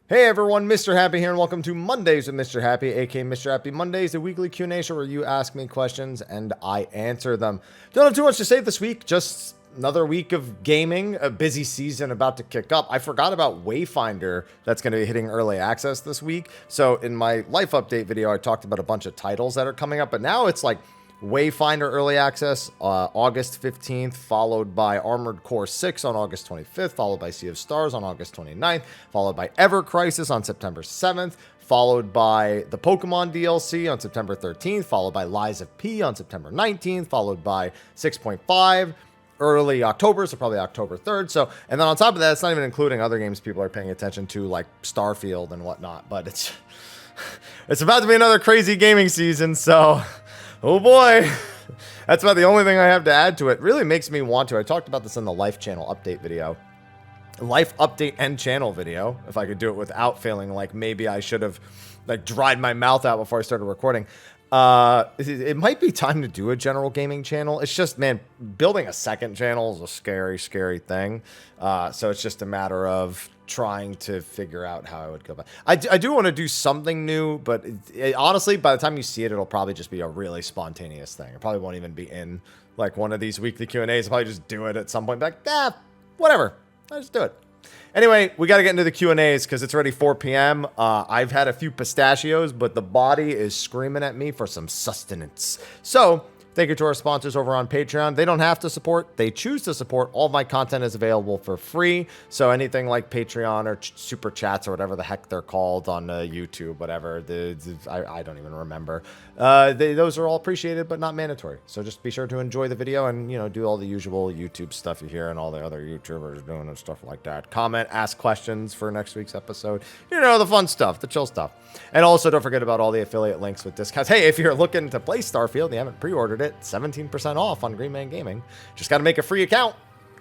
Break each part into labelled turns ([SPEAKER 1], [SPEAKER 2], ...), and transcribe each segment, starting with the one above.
[SPEAKER 1] Hey everyone, Mrhappy here, and welcome to Mondays with Mrhappy, aka Mrhappy Mondays, a weekly Q&A show where you ask me questions and I answer them. Don't have too much to say this week, just another week of gaming, a busy season about to kick up. I forgot about Wayfinder that's going to be hitting early access this week. So in my life update video, I talked about a bunch of titles that are coming up, but now it's like Wayfinder early access August 15th, followed by Armored Core 6 on August 25th, followed by Sea of Stars on August 29th, followed by Ever Crisis on September 7th, followed by the Pokemon DLC on September 13th, followed by Lies of P on September 19th, followed by 6.5 early October, so probably October 3rd. So, and then on top of that, it's not even including other games people are paying attention to, like Starfield and whatnot, but it's about to be another crazy gaming season, so oh boy, that's about the only thing I have to add to it. Really makes me want to. I talked about this in the Life channel update video. Life update and channel video, if I could do it without feeling like maybe I should have like dried my mouth out before I started recording. It might be time to do a general gaming channel. It's just, man, building a second channel is a scary, scary thing. So it's just a matter of trying to figure out how I would go about it. I do want to do something new, but honestly, by the time you see it, it'll probably just be a really spontaneous thing. It probably won't even be in like one of these weekly Q&As. I'll probably just do it at some point. Be like, whatever. I'll just do it. Anyway, we got to get into the Q&As because it's already 4 p.m. I've had a few pistachios, but the body is screaming at me for some sustenance. So thank you to our sponsors over on Patreon. They don't have to support. They choose to support. All of my content is available for free. So anything like Patreon or Super Chats or whatever the heck they're called on YouTube, whatever. I don't even remember. Those are all appreciated, but not mandatory. So just be sure to enjoy the video and, you know, do all the usual YouTube stuff you hear and all the other YouTubers doing and stuff like that. Comment, ask questions for next week's episode. You know, the fun stuff, the chill stuff. And also don't forget about all the affiliate links with discounts. Hey, if you're looking to play Starfield, you haven't pre-ordered it, 17% off on Green Man Gaming. Just got to make a free account.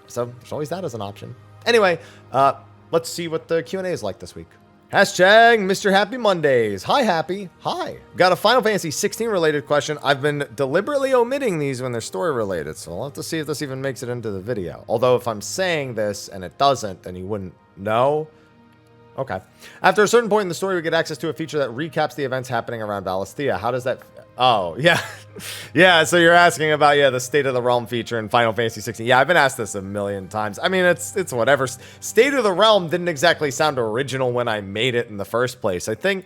[SPEAKER 1] So there's always that as an option. Anyway, let's see what the Q&A is like this week. Hashtag Mrhappy Mondays. Hi, Happy. Hi. Got a Final Fantasy 16 related question. I've been deliberately omitting these when they're story related, so I'll have to see if this even makes it into the video. Although if I'm saying this and it doesn't, then you wouldn't know. Okay. After a certain point in the story, we get access to a feature that recaps the events happening around Valisthea. How does that... Oh, yeah. Yeah, so you're asking about, the State of the Realm feature in Final Fantasy 16. Yeah, I've been asked this a million times. I mean, it's whatever. State of the Realm didn't exactly sound original when I made it in the first place. I think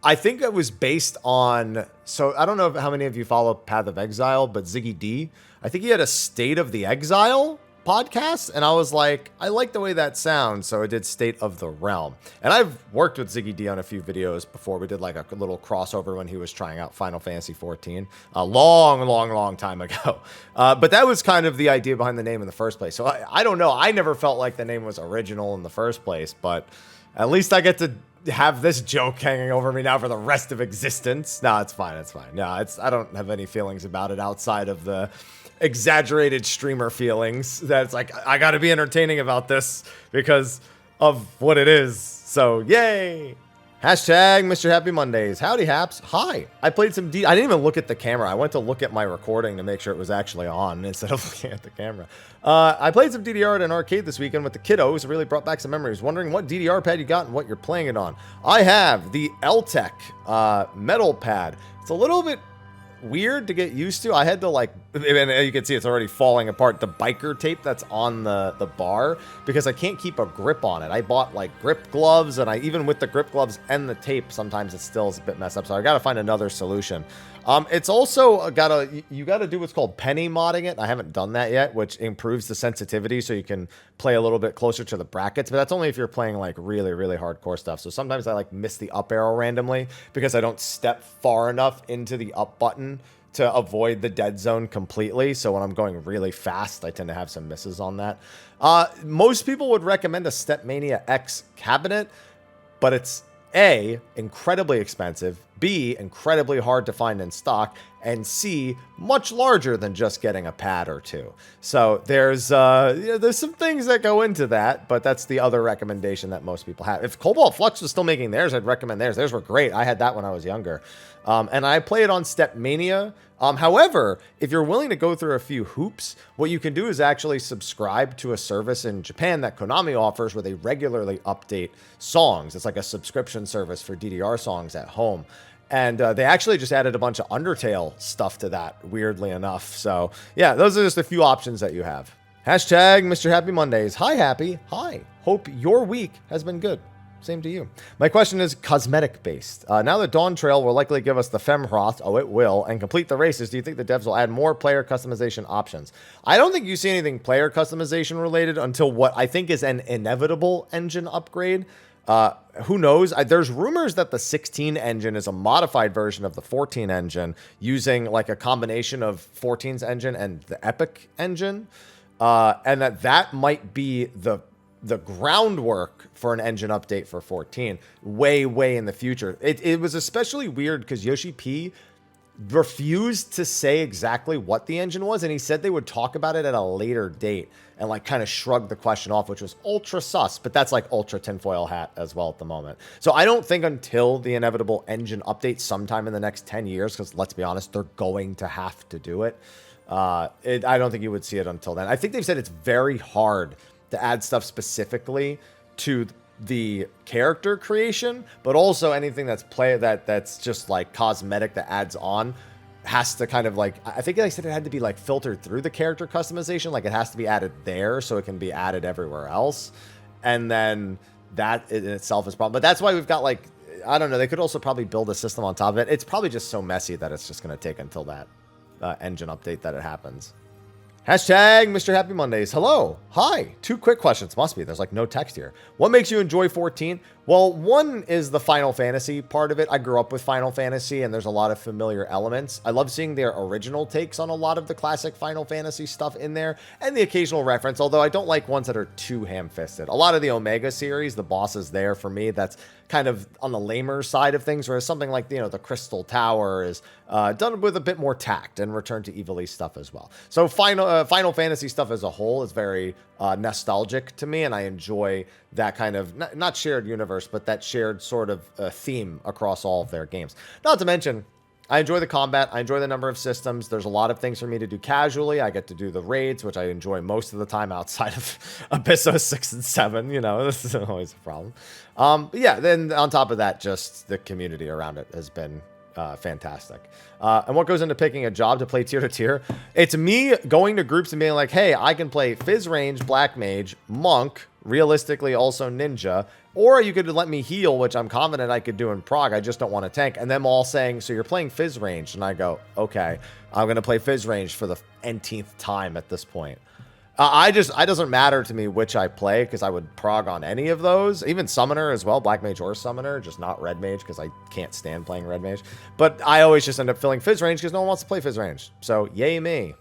[SPEAKER 1] it was based on... So, I don't know how many of you follow Path of Exile, but Ziggy D, I think he had a State of the Exile podcast, and I was like, I like the way that sounds, so I did State of the Realm. And I've worked with Ziggy D on a few videos before. We did like a little crossover when he was trying out Final Fantasy 14 a long time ago. But that was kind of the idea behind the name in the first place. So I don't know. I never felt like the name was original in the first place, but at least I get to have this joke hanging over me now for the rest of existence. No, it's fine. It's fine. No, I don't have any feelings about it outside of the exaggerated streamer feelings that it's like, I gotta be entertaining about this because of what it is. So yay. Hashtag Mrhappy Mondays. Howdy haps. Hi. I played some I didn't even look at the camera. I went to look at my recording to make sure it was actually on instead of looking at the camera. I played some DDR at an arcade this weekend with the kiddos. It really brought back some memories. Wondering what DDR pad you got and what you're playing it on. I have the L-Tech metal pad. It's a little bit weird to get used to. I had to and you can see it's already falling apart, the biker tape that's on the bar, because I can't keep a grip on it. I bought like grip gloves, and even with the grip gloves and the tape, sometimes it still is a bit messed up, so I gotta find another solution. It's also you gotta do what's called penny modding it. I haven't done that yet, which improves the sensitivity so you can play a little bit closer to the brackets, but that's only if you're playing like really hardcore stuff. So sometimes I like miss the up arrow randomly because I don't step far enough into the up button to avoid the dead zone completely. So when I'm going really fast, I tend to have some misses on that. Most people would recommend a Stepmania X cabinet, but it's A, incredibly expensive, B, incredibly hard to find in stock, and C, much larger than just getting a pad or two. So there's some things that go into that, but that's the other recommendation that most people have. If Cobalt Flux was still making theirs, I'd recommend theirs. Theirs were great. I had that when I was younger. And I play it on Step Mania. However, if you're willing to go through a few hoops, what you can do is actually subscribe to a service in Japan that Konami offers where they regularly update songs. It's like a subscription service for DDR songs at home. And they actually just added a bunch of Undertale stuff to that, weirdly enough. So, yeah, those are just a few options that you have. Hashtag Mr. Happy Mondays. Hi, Happy. Hi. Hope your week has been good. Same to you. My question is cosmetic-based. Now that Dawn Trail will likely give us the Femhroth, oh, it will, and complete the races, do you think the devs will add more player customization options? I don't think you see anything player customization related until what I think is an inevitable engine upgrade. Who knows? There's rumors that the 16 engine is a modified version of the 14 engine using like a combination of 14's engine and the Epic engine. And that might be the groundwork for an engine update for 14 way in the future. It was especially weird because Yoshi P refused to say exactly what the engine was, and he said they would talk about it at a later date and like kind of shrugged the question off, which was ultra sus, but that's like ultra tinfoil hat as well at the moment. So I don't think until the inevitable engine update sometime in the next 10 years, because let's be honest, they're going to have to do it. I don't think you would see it until then. I think they've said it's very hard to add stuff specifically to the character creation, but also anything that's just like cosmetic that adds on has to kind of like, I think they said it had to be like filtered through the character customization, like it has to be added there so it can be added everywhere else, and then that in itself is a problem. But that's why we've got like, I don't know, they could also probably build a system on top of it. It's probably just so messy that it's just going to take until that engine update that it happens. Hashtag Mr. Happy Mondays. Hello. Hi. 2 quick questions. Must be. There's like no text here. What makes you enjoy 14? Well, one is the Final Fantasy part of it. I grew up with Final Fantasy, and there's a lot of familiar elements. I love seeing their original takes on a lot of the classic Final Fantasy stuff in there, and the occasional reference, although I don't like ones that are too ham-fisted. A lot of the Omega series, the bosses there, for me, that's kind of on the lamer side of things, whereas something like, the Crystal Tower is done with a bit more tact and Return to Evil stuff as well. So Final Fantasy stuff as a whole is very nostalgic to me, and I enjoy that kind of, not shared universe, but that shared sort of theme across all of their games. Not to mention, I enjoy the combat. I enjoy the number of systems. There's a lot of things for me to do casually. I get to do the raids, which I enjoy most of the time outside of Abysso 6 and 7. This is always a problem. But yeah, then on top of that, just the community around it has been fantastic. And what goes into picking a job to play tier to tier? It's me going to groups and being like, hey, I can play Fizz Range, Black Mage, Monk, realistically also Ninja, or you could let me heal, which I'm confident I could do in Prague. I just don't want to tank. And them all saying, so you're playing Fizz Range. And I go, okay, I'm going to play Fizz Range for the nth time at this point. It doesn't matter to me which I play, because I would prog on any of those, even Summoner as well, Black Mage or Summoner, just not Red Mage, because I can't stand playing Red Mage. But I always just end up filling Fizz Range because no one wants to play Fizz Range. So yay me.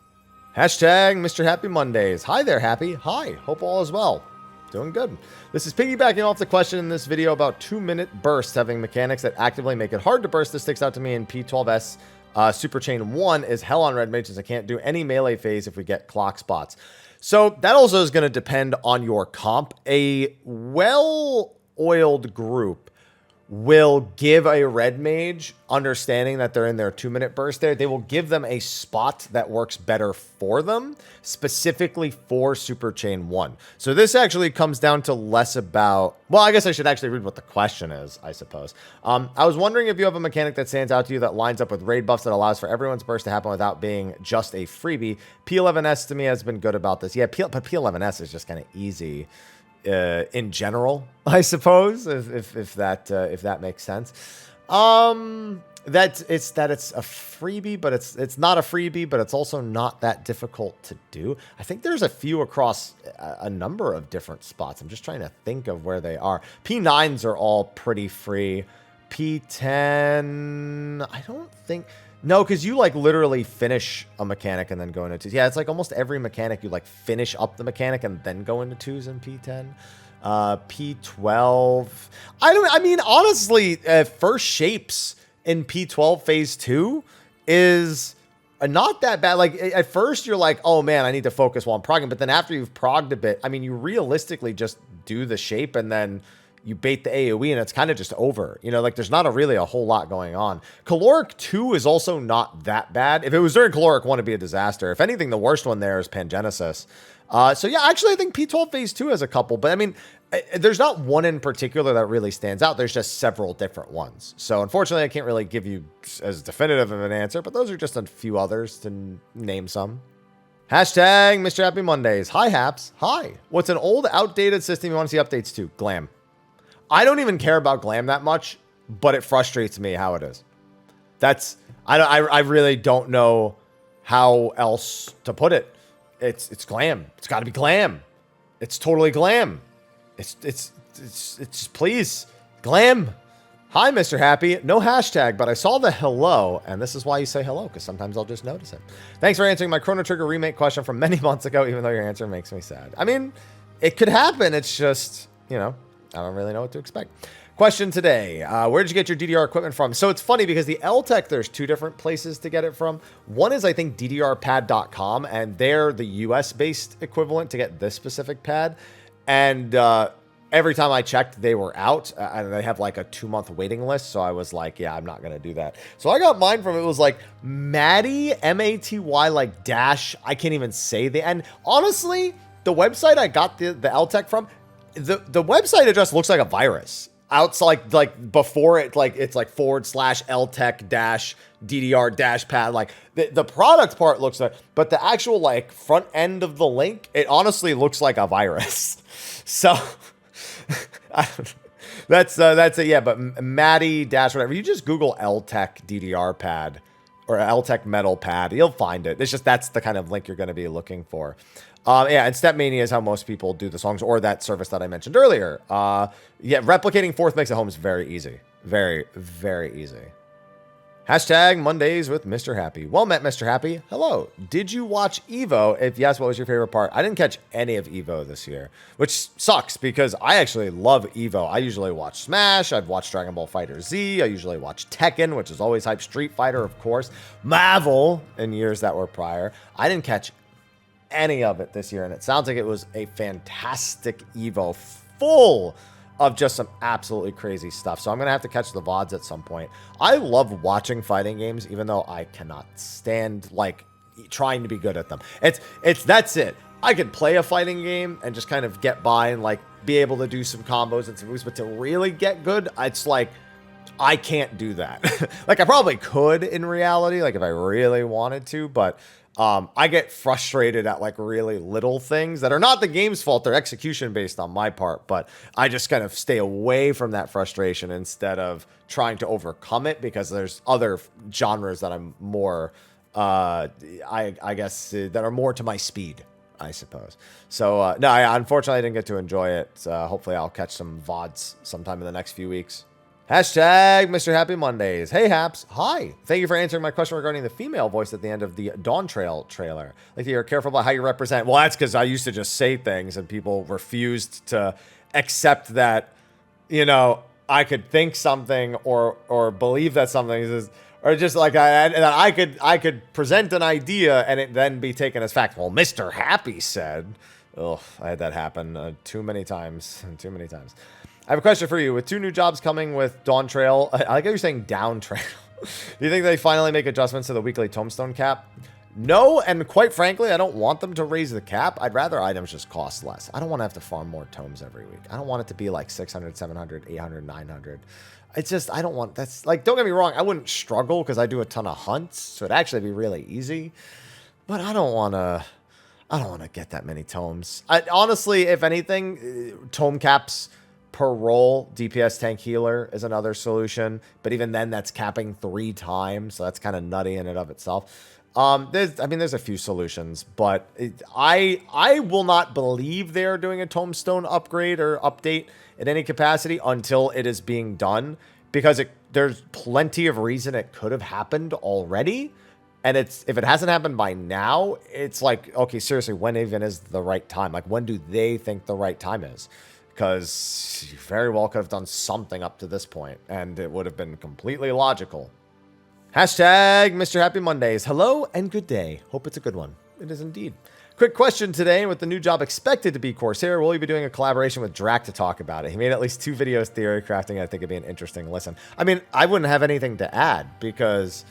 [SPEAKER 1] Hashtag Mr. Happy Mondays. Hi there, Happy. Hi. Hope all is well. Doing good. This is piggybacking off the question in this video about 2-minute bursts having mechanics that actively make it hard to burst. This sticks out to me in P12S. Super Chain 1 is hell on Red Mage, since I can't do any melee phase if we get clock spots. So that also is going to depend on your comp. A well-oiled group will give a Red Mage, understanding that they're in their 2-minute burst there, they will give them a spot that works better for them, specifically for Super Chain 1. So this actually comes down to less about, well, I guess I should actually read what the question is, I suppose. I was wondering if you have a mechanic that stands out to you that lines up with raid buffs that allows for everyone's burst to happen without being just a freebie. P11S to me has been good about this. Yeah, but P11S is just kind of easy in general, I suppose, if that makes sense. That it's a freebie, but it's not a freebie, but it's also not that difficult to do. I think there's a few across a number of different spots. I'm just trying to think of where they are. P9s are all pretty free. P10, I don't think. No, because you like literally finish a mechanic and then go into 2s. Yeah, it's like almost every mechanic you like finish up the mechanic and then go into 2s in P10. P12. I mean, honestly, first shapes in P12 phase 2 is not that bad. Like at first you're like, oh man, I need to focus while I'm progging. But then after you've progged a bit, I mean, you realistically just do the shape and then you bait the AoE and it's kind of just over. You know, like there's not really a whole lot going on. Caloric 2 is also not that bad. If it was during Caloric 1, it'd be a disaster. If anything, the worst one there is Pangenesis. So yeah, actually I think P12 phase 2 has a couple, but I mean, there's not one in particular that really stands out. There's just several different ones. So unfortunately, I can't really give you as definitive of an answer, but those are just a few others to name some. Hashtag Mr. Happy Mondays. Hi, Haps. Hi. What's an old, outdated system you want to see updates to? Glam. I don't even care about Glam that much, but it frustrates me how it is. I really don't know how else to put it. It's Glam. It's got to be Glam. It's totally Glam. It's please, Glam. Hi, Mr. Happy. No hashtag, but I saw the hello, and this is why you say hello, because sometimes I'll just notice it. Thanks for answering my Chrono Trigger remake question from many months ago, even though your answer makes me sad. I mean, it could happen. It's just, you know, I don't really know what to expect. Question today. Where did you get your DDR equipment from? So it's funny because the LTech, there's two different places to get it from. One is, I think, ddrpad.com, and they're the US-based equivalent to get this specific pad. And every time I checked, they were out, and they have like a 2-month waiting list. So I was like, yeah, I'm not going to do that. So I got mine from, it was like Matty, M-A-T-Y, like dash. I can't even say the, and honestly, the website I got the LTech from, the website address looks like a virus. Outside, like before it, like it's like / LTech dash DDR dash pad. Like the product part looks like, but the actual like front end of the link, it honestly looks like a virus. So that's it. Yeah, but Matty dash whatever. You just Google LTech DDR pad or LTech metal pad, you'll find it. It's just that's the kind of link you're going to be looking for. Yeah, and Step Mania is how most people do the songs, or that service that I mentioned earlier. Yeah, replicating Fourth Makes a Home is very easy. Very, very easy. Hashtag Mondays with Mr. Happy. Well met, Mr. Happy. Hello. Did you watch EVO? If yes, what was your favorite part? I didn't catch any of EVO this year, which sucks because I actually love EVO. I usually watch Smash. I've watched Dragon Ball Fighter Z. I usually watch Tekken, which is always hype. Street Fighter, of course. Marvel in years that were prior. I didn't catch any of it this year, and it sounds like it was a fantastic EVO full of just some absolutely crazy stuff. So I'm gonna have to catch the VODs at some point. I love watching fighting games, even though I cannot stand like trying to be good at them. That's it. I could play a fighting game and just kind of get by and like be able to do some combos and some moves, but to really get good, it's like I can't do that. Like I probably could in reality, like if I really wanted to, but I get frustrated at like really little things that are not the game's fault. They're execution based on my part, but I just kind of stay away from that frustration instead of trying to overcome it because there's other genres that I'm more, I guess, that are more to my speed, I suppose. So, no, I unfortunately didn't get to enjoy it. Hopefully I'll catch some VODs sometime in the next few weeks. Hashtag Mr. Happy Mondays. Hey, Haps. Hi. Thank you for answering my question regarding the female voice at the end of the Dawn Trail trailer. Like, you're careful about how you represent. Well, that's because I used to just say things and people refused to accept that, you know, I could think something or believe that something is, or just like I could present an idea and it then be taken as fact. Well, Mr. Happy said, ugh, I had that happen too many times. I have a question for you. With 2 new jobs coming with Dawn Trail, I like how you're saying Down Trail. Do you think they finally make adjustments to the weekly Tomestone cap? No, and quite frankly, I don't want them to raise the cap. I'd rather items just cost less. I don't want to have to farm more tomes every week. I don't want it to be like 600, 700, 800, 900. It's just, I don't want, that's like, don't get me wrong, I wouldn't struggle because I do a ton of hunts, so it'd actually be really easy. But I don't want to get that many tomes. Honestly, if anything, tome caps per roll, DPS tank healer is another solution, but even then that's capping 3 times, so that's kind of nutty in and of itself. There's a few solutions, but I will not believe they're doing a Tomestone upgrade or update in any capacity until it is being done, because there's plenty of reason it could have happened already. And if it hasn't happened by now, it's like, okay, seriously, when even is the right time? Like, when do they think the right time is? because you very well could have done something up to this point, and it would have been completely logical. Hashtag Mr. Happy Mondays. Hello and good day. Hope it's a good one. It is indeed. Quick question today. With the new job expected to be Corsair, will you be doing a collaboration with Drac to talk about it? He made at least 2 videos theory crafting. I think it'd be an interesting listen. I mean, I wouldn't have anything to add because...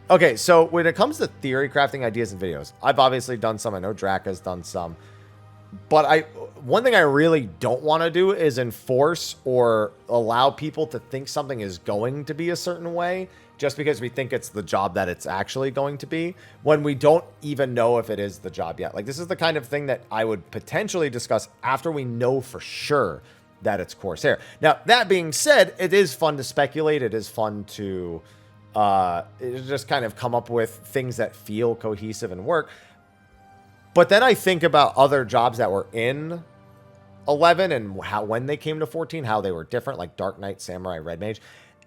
[SPEAKER 1] Okay, so when it comes to theory crafting ideas and videos, I've obviously done some. I know Drac has done some. But one thing I really don't want to do is enforce or allow people to think something is going to be a certain way just because we think it's the job that it's actually going to be when we don't even know if it is the job yet. Like, this is the kind of thing that I would potentially discuss after we know for sure that it's Corsair. Now, that being said, it is fun to speculate. It is fun to just kind of come up with things that feel cohesive and work. But then I think about other jobs that were in 11 and how when they came to 14, how they were different, like Dark Knight, Samurai, Red Mage.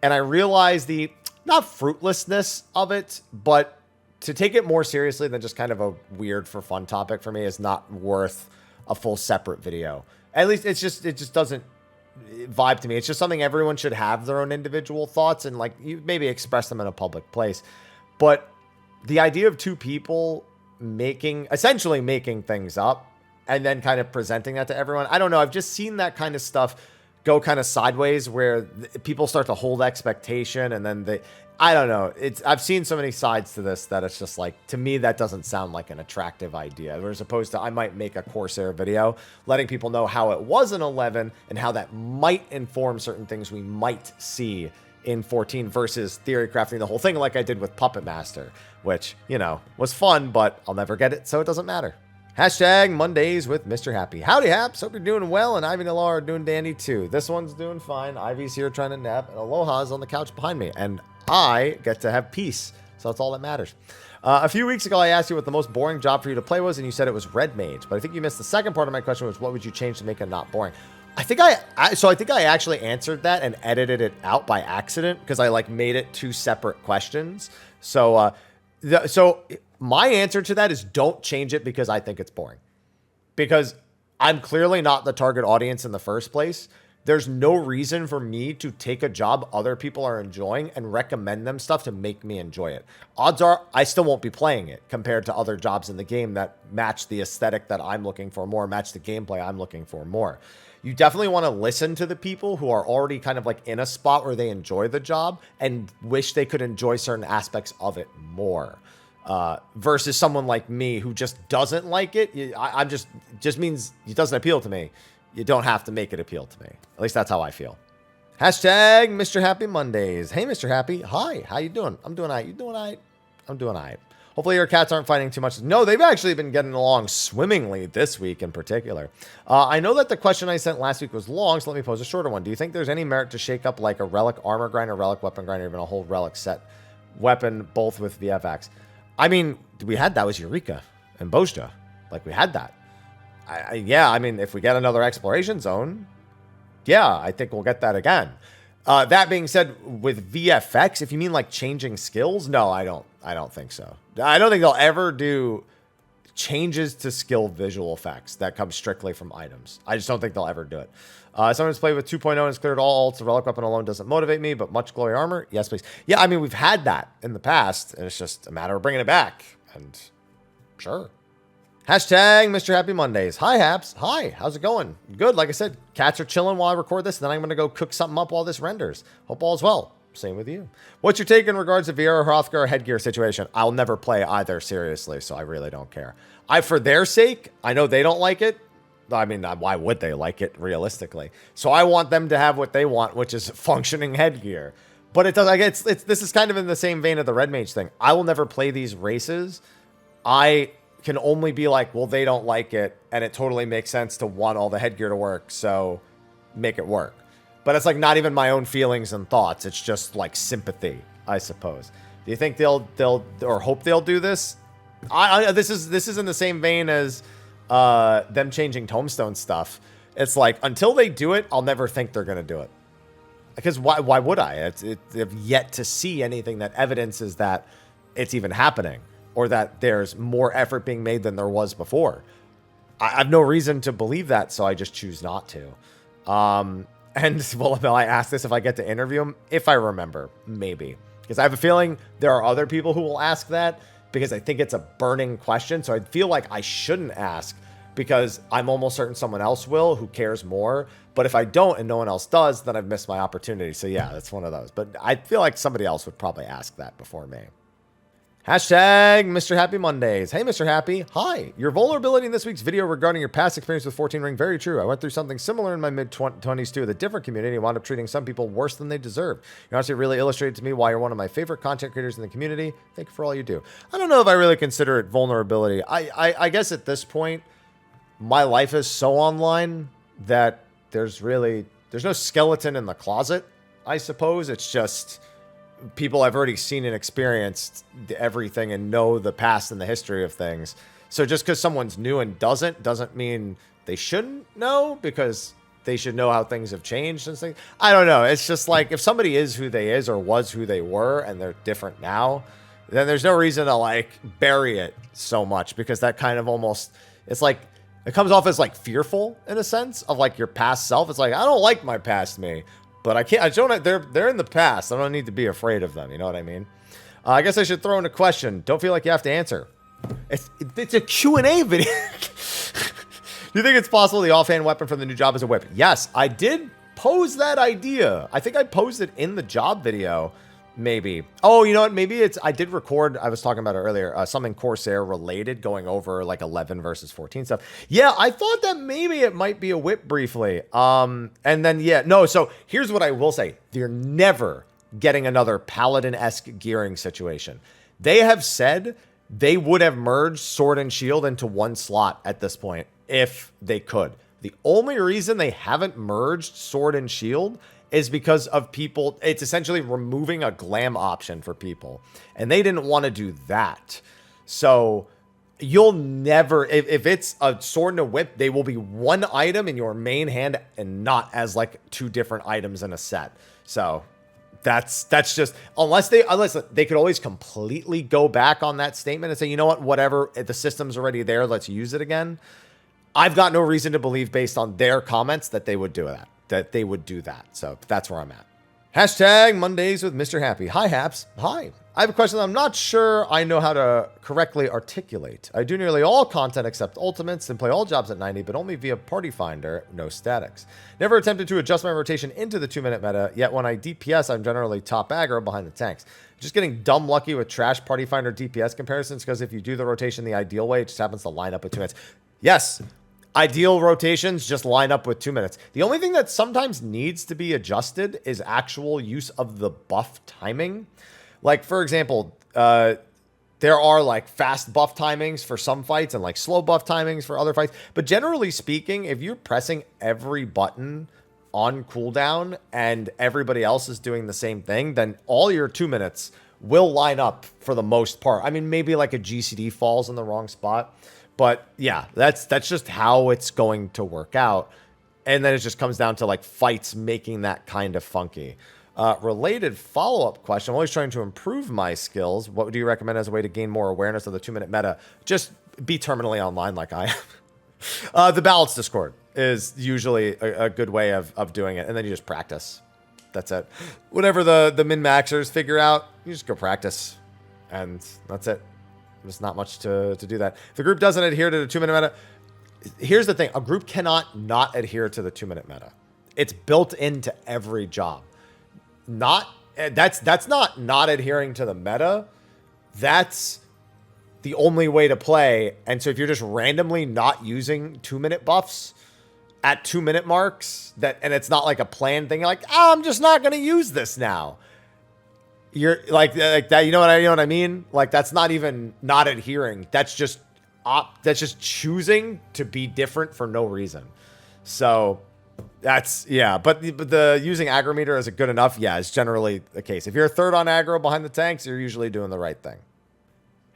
[SPEAKER 1] And I realized the, not fruitlessness of it, but to take it more seriously than just kind of a weird for fun topic for me is not worth a full separate video. At least it just doesn't vibe to me. It's just something everyone should have their own individual thoughts and like you maybe express them in a public place. But the idea of 2 people essentially making things up and then kind of presenting that to everyone. I don't know. I've just seen that kind of stuff go kind of sideways where people start to hold expectation and then I don't know. I've seen so many sides to this that it's just like, to me, that doesn't sound like an attractive idea. As opposed to I might make a Corsair video letting people know how it was in 11 and how that might inform certain things we might see in 14 versus theory crafting the whole thing like I did with Puppet Master, which, you know, was fun, but I'll never get it, so it doesn't matter. Hashtag Mondays with Mr. Happy. Howdy, Haps. Hope you're doing well, and Ivy and Aloha are doing dandy, too. This one's doing fine. Ivy's here trying to nap, and Aloha's on the couch behind me, and I get to have peace, so that's all that matters. A few weeks ago, I asked you what the most boring job for you to play was, and you said it was Red Mage, but I think you missed the second part of my question, was what would you change to make it not boring? I think I actually answered that and edited it out by accident because I like made it 2 separate questions. So my answer to that is don't change it because I think it's boring. Because I'm clearly not the target audience in the first place. There's no reason for me to take a job other people are enjoying and recommend them stuff to make me enjoy it. Odds are I still won't be playing it compared to other jobs in the game that match the aesthetic that I'm looking for more, match the gameplay I'm looking for more. You definitely want to listen to the people who are already kind of like in a spot where they enjoy the job and wish they could enjoy certain aspects of it more. Versus someone like me who just doesn't like it. I'm just means it doesn't appeal to me. You don't have to make it appeal to me. At least that's how I feel. Hashtag Mr. Happy Mondays. Hey, Mr. Happy. Hi, how you doing? I'm doing all right. You doing all right? I'm doing all right. Hopefully your cats aren't fighting too much. No, they've actually been getting along swimmingly this week in particular. I know that the question I sent last week was long, so let me pose a shorter one. Do you think there's any merit to shake up like a Relic armor grinder, Relic weapon grinder, even a whole Relic set weapon, both with VFX? I mean, we had that was Eureka and Bojta. Like, we had that. Yeah, I mean, if we get another exploration zone, yeah, I think we'll get that again. That being said, with VFX, if you mean like changing skills, no, I don't think so. I don't think they'll ever do changes to skill visual effects that come strictly from items. I just don't think they'll ever do it. Someone's played with 2.0 and has cleared all ults. The Relic weapon alone doesn't motivate me, but much glory armor, yes, please. Yeah, I mean, we've had that in the past, and it's just a matter of bringing it back. And sure. Hashtag Mr. Happy Mondays. Hi, Haps. Hi, how's it going? Good. Like I said, cats are chilling while I record this. Then I'm going to go cook something up while this renders. Hope all's well. Same with you. What's your take in regards to Viera, Hrothgar, headgear situation? I'll never play either seriously, so I really don't care. For their sake, I know they don't like it. I mean, why would they like it realistically? So I want them to have what they want, which is functioning headgear. But it does. Like this is kind of in the same vein of the Red Mage thing. I will never play these races. I can only be like, well, they don't like it, and it totally makes sense to want all the headgear to work, so make it work. But it's like not even my own feelings and thoughts. It's just like sympathy, I suppose. Do you think they'll or hope they'll do this? This is in the same vein as them changing Tomestone stuff. It's like until they do it, I'll never think they're gonna do it. Because why would I? They've yet to see anything that evidences that it's even happening, or that there's more effort being made than there was before. I have no reason to believe that, so I just choose not to. And well, I ask this if I get to interview him, if I remember, maybe. Because I have a feeling there are other people who will ask that because I think it's a burning question. So I feel like I shouldn't ask because I'm almost certain someone else will who cares more. But if I don't and no one else does, then I've missed my opportunity. So yeah, that's one of those. But I feel like somebody else would probably ask that before me. Hashtag Mr. Happy Mondays. Hey, Mr. Happy. Hi. Your vulnerability in this week's video regarding your past experience with 14 Ring, very true. I went through something similar in my mid-20s too with a different community and wound up treating some people worse than they deserve. You honestly really illustrated to me why you're one of my favorite content creators in the community. Thank you for all you do. I don't know if I really consider it vulnerability. I guess at this point, my life is so online that there's no skeleton in the closet, I suppose. It's just people I've already seen and experienced everything and know the past and the history of things. So just because someone's new and doesn't mean they shouldn't know, because they should know how things have changed and things. I don't know. It's just like if somebody is who they is or was who they were and they're different now, then there's no reason to like bury it so much, because that kind of almost, it's like, it comes off as like fearful in a sense of like your past self. It's like, I don't like my past me. But I can't, I don't, they're in the past. I don't need to be afraid of them. You know what I mean? I guess I should throw in a question. Don't feel like you have to answer. It's a Q&A video. Do you think it's possible the offhand weapon from the new job is a whip? Yes, I did pose that idea. I think I posed it in the job video, maybe. Oh, you know what? Maybe it's, I did record, I was talking about it earlier, something Corsair related, going over like 11 versus 14 stuff. Yeah, I thought that maybe it might be a whip briefly. And then, yeah, no, so here's what I will say. They're never getting another Paladin-esque gearing situation. They have said they would have merged Sword and Shield into one slot at this point if they could. The only reason they haven't merged Sword and Shield is because of people. It's essentially removing a glam option for people, and they didn't want to do that. So you'll never, if it's a sword and a whip, they will be one item in your main hand and not as like two different items in a set. So that's just, unless they could always completely go back on that statement and say, you know what, whatever, the system's already there, let's use it again. I've got no reason to believe based on their comments that they would do that. So that's where I'm at. Hashtag Mondays with Mr. Happy. Hi, Haps. Hi. I have a question that I'm not sure I know how to correctly articulate. I do nearly all content except ultimates and play all jobs at 90, but only via party finder, no statics. Never attempted to adjust my rotation into the 2-minute meta, yet when I DPS, I'm generally top aggro behind the tanks. Just getting dumb lucky with trash party finder DPS comparisons, because if you do the rotation the ideal way, it just happens to line up with 2 minutes. Yes. Ideal rotations just line up with 2 minutes. The only thing that sometimes needs to be adjusted is actual use of the buff timing. Like, for example, there are like fast buff timings for some fights and like slow buff timings for other fights. But generally speaking, if you're pressing every button on cooldown and everybody else is doing the same thing, then all your 2 minutes will line up for the most part. I mean, maybe like a GCD falls in the wrong spot. But yeah, that's just how it's going to work out. And then it just comes down to like fights making that kind of funky. Related follow-up question. I'm always trying to improve my skills. What do you recommend as a way to gain more awareness of the 2-minute meta? Just be terminally online like I am. The Balance Discord is usually a good way of doing it. And then you just practice. That's it. Whatever the min-maxers figure out, you just go practice. And that's it. There's not much to do that. If the group doesn't adhere to the 2-minute meta, here's the thing. A group cannot not adhere to the 2-minute meta. It's built into every job. That's not adhering to the meta. That's the only way to play. And so if you're just randomly not using 2-minute buffs at 2-minute marks, and it's not like a planned thing, you're like, oh, I'm just not going to use this now. You're like that, you know what I mean? Like, that's not even not adhering. That's just choosing to be different for no reason. So that's, yeah. But the using aggro meter is good enough. Yeah, it's generally the case. If you're a third on aggro behind the tanks, you're usually doing the right thing.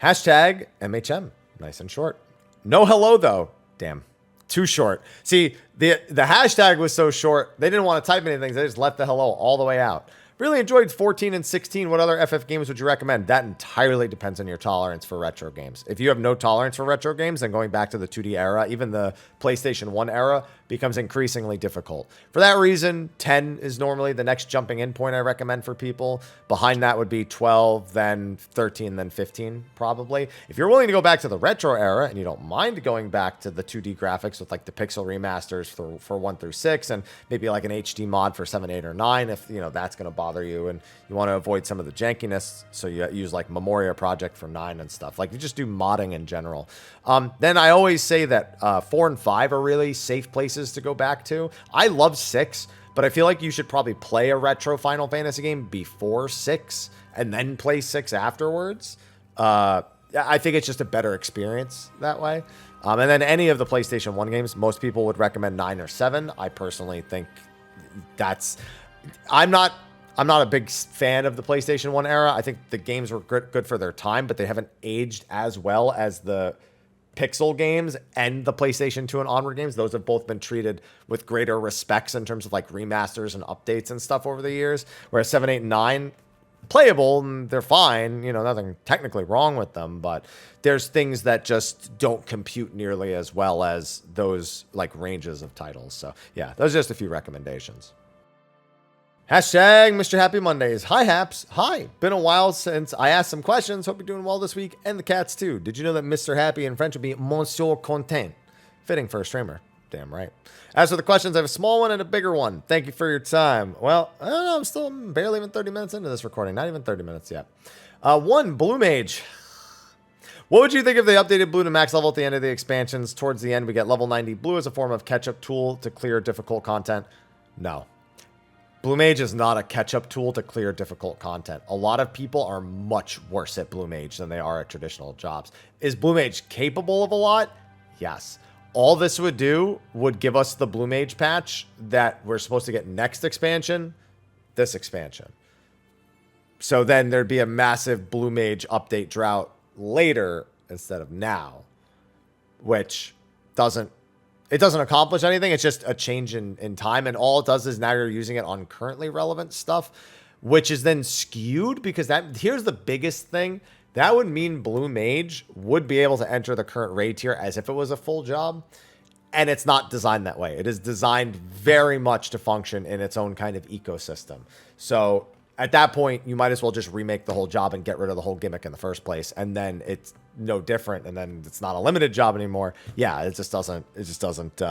[SPEAKER 1] Hashtag MHM. Nice and short. No hello though. Damn. Too short. See, the hashtag was so short, they didn't want to type anything. They just left the hello all the way out. Really enjoyed 14 and 16. What other FF games would you recommend? That entirely depends on your tolerance for retro games. If you have no tolerance for retro games, then going back to the 2D era, even the PlayStation 1 era, becomes increasingly difficult. For that reason, 10 is normally the next jumping in point I recommend for people. Behind that would be 12, then 13, then 15, probably. If you're willing to go back to the retro era and you don't mind going back to the 2D graphics with like the pixel remasters for 1 through 6 and maybe like an HD mod for 7, 8, or 9, if you know that's going to bother you and you want to avoid some of the jankiness, so you use like Memoria Project for 9 and stuff. Like you just do modding in general. Then I always say that 4 and 5 are really safe places to go back to. I love 6, but I feel like you should probably play a retro Final Fantasy game before 6 and then play 6 afterwards. I think it's just a better experience that way. And then any of the PlayStation 1 games, most people would recommend 9 or 7. I personally think that's... I'm not a big fan of the PlayStation 1 era. I think the games were good for their time, but they haven't aged as well as the Pixel games and the PlayStation 2 and onward games. Those have both been treated with greater respects in terms of like remasters and updates and stuff over the years. Whereas 7, 8, and 9, playable and they're fine. You know, nothing technically wrong with them, but there's things that just don't compute nearly as well as those like ranges of titles. So yeah, those are just a few recommendations. Hashtag Mr. Happy Mondays. Hi, Haps. Hi. Been a while since I asked some questions. Hope you're doing well this week. And the cats, too. Did you know that Mr. Happy in French would be Monsieur Content? Fitting for a streamer. Damn right. As for the questions, I have a small one and a bigger one. Thank you for your time. Well, I don't know. I'm still barely even 30 minutes into this recording. Not even 30 minutes yet. One, Blue Mage. What would you think if they updated Blue to max level at the end of the expansions? Towards the end, we get level 90 Blue as a form of catch-up tool to clear difficult content. No. Blue Mage is not a catch-up tool to clear difficult content. A lot of people are much worse at Blue Mage than they are at traditional jobs. Is Blue Mage capable of a lot? Yes. All this would do would give us the Blue Mage patch that we're supposed to get next expansion, this expansion. So then there'd be a massive Blue Mage update drought later instead of now, which doesn't accomplish anything. It's just a change in time. And all it does is now you're using it on currently relevant stuff, which is then skewed because here's the biggest thing. That would mean Blue Mage would be able to enter the current raid tier as if it was a full job. And it's not designed that way. It is designed very much to function in its own kind of ecosystem. So at that point, you might as well just remake the whole job and get rid of the whole gimmick in the first place. And then it's no different. And then it's not a limited job anymore. Yeah, it just doesn't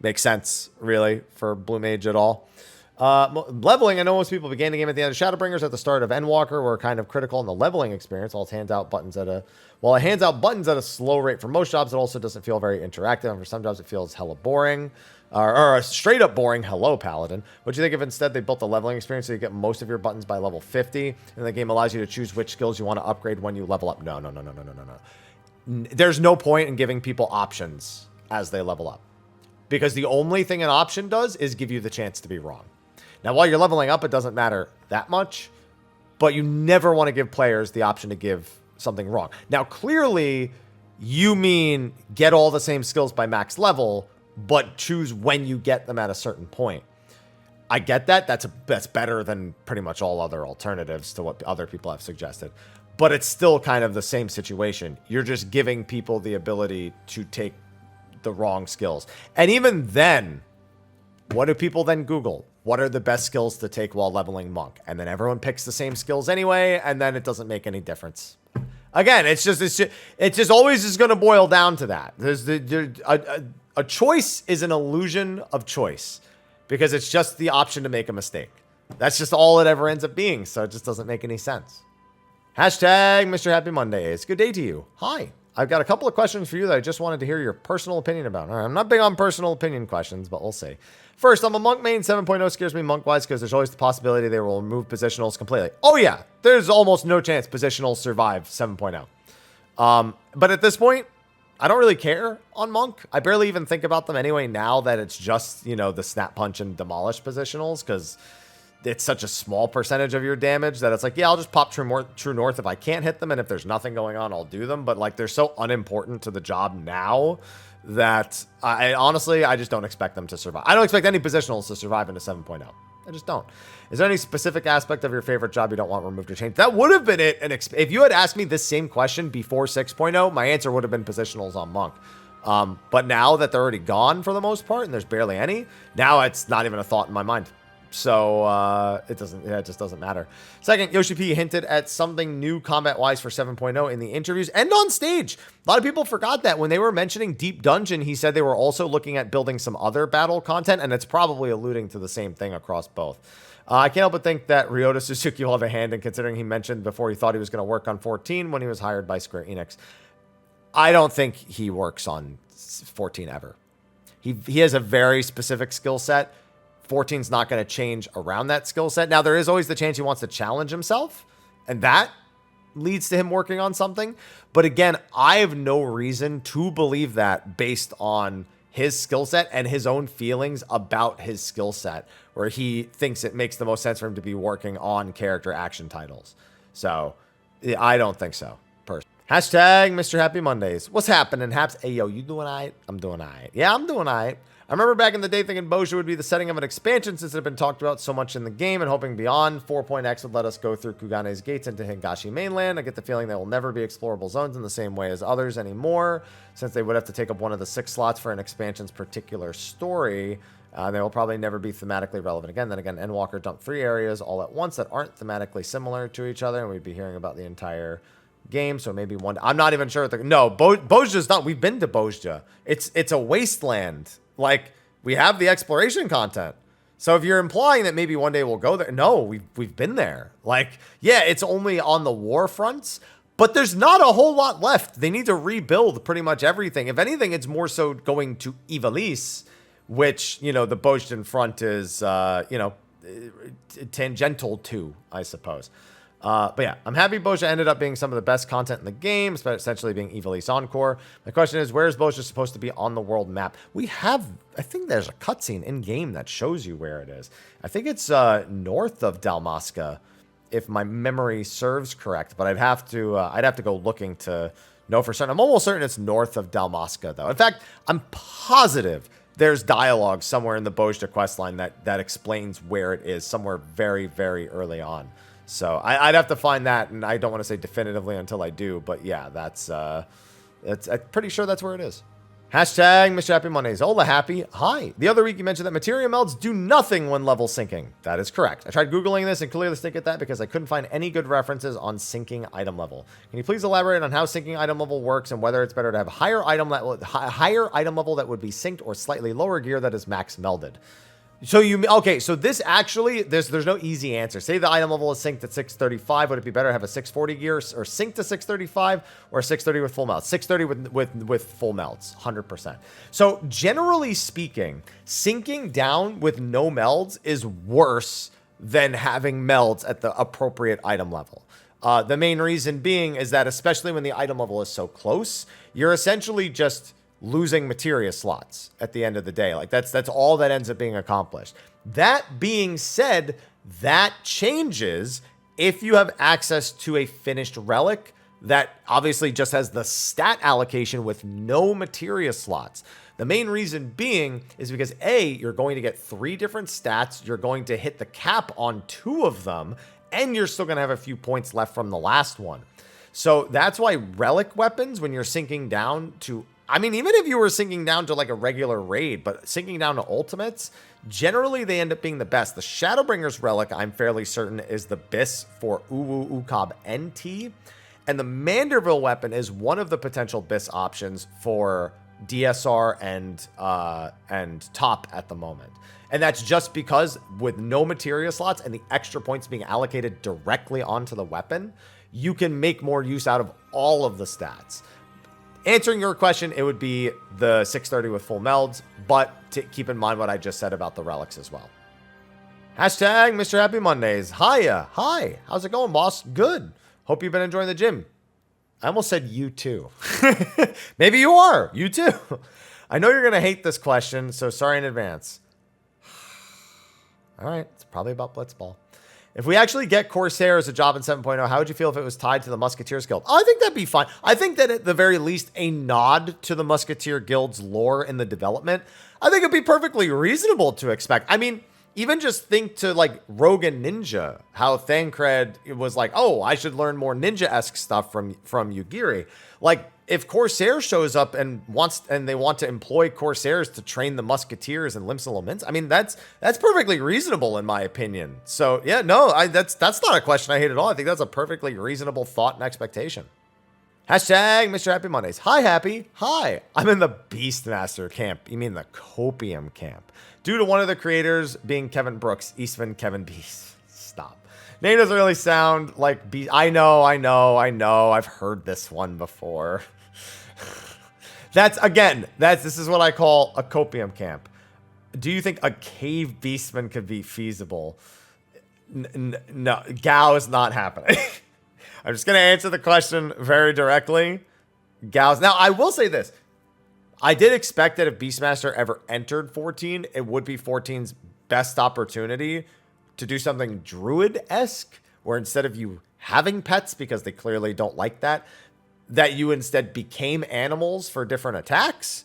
[SPEAKER 1] make sense really for Blue Mage at all. Leveling, I know most people began the game at the end of Shadowbringers. At the start of Endwalker were kind of critical in the leveling experience. While it hands out buttons at a slow rate for most jobs, it also doesn't feel very interactive. And for some jobs, it feels hella boring. Or straight up boring. Hello, Paladin. What do you think if instead they built the leveling experience so you get most of your buttons by level 50, and the game allows you to choose which skills you want to upgrade when you level up? No. There's no point in giving people options as they level up, because the only thing an option does is give you the chance to be wrong. Now, while you're leveling up, it doesn't matter that much, but you never want to give players the option to give something wrong. Now, clearly, you mean get all the same skills by max level, but choose when you get them at a certain point. I get that. That's better than pretty much all other alternatives to what other people have suggested. But it's still kind of the same situation. You're just giving people the ability to take the wrong skills. And even then, what do people then Google? What are the best skills to take while leveling Monk? And then everyone picks the same skills anyway, and then it doesn't make any difference. Again, it's just always is going to boil down to that. A choice is an illusion of choice because it's just the option to make a mistake. That's just all it ever ends up being, so it just doesn't make any sense. Hashtag Mr. Happy Mondays. Good day to you. Hi. I've got a couple of questions for you that I just wanted to hear your personal opinion about. All right, I'm not big on personal opinion questions, but we'll see. First, I'm a Monk main. 7.0 scares me monk-wise because there's always the possibility they will remove positionals completely. Oh, yeah. There's almost no chance positionals survive 7.0. But at this point, I don't really care on Monk. I barely even think about them anyway now that it's just, the Snap Punch and Demolish positionals because it's such a small percentage of your damage that it's like, yeah, I'll just pop True North if I can't hit them, and if there's nothing going on, I'll do them. But like, they're so unimportant to the job now that I honestly just don't expect them to survive. I don't expect any positionals to survive into 7.0. I just don't. Is there any specific aspect of your favorite job you don't want removed or changed? That would have been it. And if you had asked me this same question before 6.0, my answer would have been positionals on Monk. But now that they're already gone for the most part, and there's barely any, now it's not even a thought in my mind. So it just doesn't matter. Second, Yoshi P hinted at something new combat-wise for 7.0 in the interviews and on stage. A lot of people forgot that when they were mentioning Deep Dungeon, he said they were also looking at building some other battle content, and it's probably alluding to the same thing across both. I can't help but think that Ryota Suzuki will have a hand in, considering he mentioned before he thought he was going to work on 14 when he was hired by Square Enix. I don't think he works on 14 ever. He has a very specific skill set. 14's not going to change around that skill set. Now, there is always the chance he wants to challenge himself, and that leads to him working on something. But again, I have no reason to believe that based on his skill set and his own feelings about his skill set, where he thinks it makes the most sense for him to be working on character action titles. So I don't think so. Hashtag Mr. Happy Mondays. What's happening, Haps? Hey, yo, you doing all right? I'm doing all right. Yeah, I'm doing all right. I remember back in the day thinking Bozja would be the setting of an expansion since it had been talked about so much in the game, and hoping beyond 4.x would let us go through Kugane's gates into Higashi mainland. I get the feeling there will never be explorable zones in the same way as others anymore, since they would have to take up one of the 6 slots for an expansion's particular story. They will probably never be thematically relevant again. Then again, Endwalker dumped 3 areas all at once that aren't thematically similar to each other, and we'd be hearing about the entire game. So maybe one. I'm not even sure. Bozja's not. We've been to Bozja. It's a wasteland. Like, we have the exploration content. So if you're implying that maybe one day we'll go there, no, we've been there. Like, yeah, it's only on the war fronts, but there's not a whole lot left. They need to rebuild pretty much everything. If anything, it's more so going to Ivalice, which, the Bozjan front is, tangential to, I suppose. But yeah, I'm happy Bozja ended up being some of the best content in the game, essentially being Ivalice Encore. My question is, where is Bozja supposed to be on the world map? I think there's a cutscene in-game that shows you where it is. I think it's north of Dalmasca, if my memory serves correct, but I'd have to go looking to know for certain. I'm almost certain it's north of Dalmasca, though. In fact, I'm positive there's dialogue somewhere in the Bozja questline that explains where it is, somewhere very, very early on. So I'd have to find that, and I don't want to say definitively until I do, but yeah, I'm pretty sure that's where it is. Hashtag Mr. Happy Mondays. Hola, Happy. Hi. The other week you mentioned that materia melds do nothing when level syncing. That is correct. I tried Googling this and clearly stick at that because I couldn't find any good references on syncing item level. Can you please elaborate on how syncing item level works and whether it's better to have higher item level that would be synced or slightly lower gear that is max melded? So this actually, there's no easy answer. Say the item level is synced at 635. Would it be better to have a 640 gear or sync to 635 or 630 with full melds? 630 with full melds, 100%. So generally speaking, syncing down with no melds is worse than having melds at the appropriate item level. The main reason being is that especially when the item level is so close, you're essentially just losing materia slots at the end of the day. Like that's all that ends up being accomplished. That being said, that changes if you have access to a finished relic that obviously just has the stat allocation with no materia slots. The main reason being is because you're going to get 3 different stats, you're going to hit the cap on 2 of them, and you're still going to have a few points left from the last one. So that's why relic weapons, when you're sinking down to, even if you were sinking down to like a regular raid, but sinking down to ultimates, generally they end up being the best. The Shadowbringer's relic, I'm fairly certain, is the BIS for Uwu Ukab NT. And the Manderville weapon is one of the potential BIS options for DSR and top at the moment. And that's just because with no materia slots and the extra points being allocated directly onto the weapon, you can make more use out of all of the stats. Answering your question, it would be the 630 with full melds, but to keep in mind what I just said about the relics as well. Hashtag Mr. Happy Mondays. Hiya. Hi. How's it going, boss? Good. Hope you've been enjoying the gym. I almost said you too. Maybe you are. You too. I know you're going to hate this question, so sorry in advance. All right. It's probably about Blitzball. If we actually get Corsair as a job in 7.0, how would you feel if it was tied to the Musketeers Guild? I think that'd be fine. I think that at the very least, a nod to the Musketeer Guild's lore in the development, I think it'd be perfectly reasonable to expect. even just think to like Rogue and Ninja, how Thancred was like, oh, I should learn more ninja-esque stuff from Yugiri. Like, if Corsair shows up and they want to employ Corsairs to train the musketeers and limps and laments, I mean, that's perfectly reasonable in my opinion. So yeah, no, that's not a question I hate at all. I think that's a perfectly reasonable thought and expectation. Hashtag Mr. Happy Mondays. Hi, Happy. Hi. I'm in the Beastmaster camp. You mean the Copium camp. Due to one of the creators being Kevin Brooks, Eastman Kevin Beast. Stop. Name doesn't really sound like Beast. I know. I've heard this one before. This is what I call a Copium camp. Do you think a cave beastman could be feasible? No, Gao is not happening. I'm just going to answer the question very directly. Gao's. Now, I will say this. I did expect that if Beastmaster ever entered 14, it would be 14's best opportunity to do something Druid-esque, where instead of you having pets, because they clearly don't like that you instead became animals for different attacks,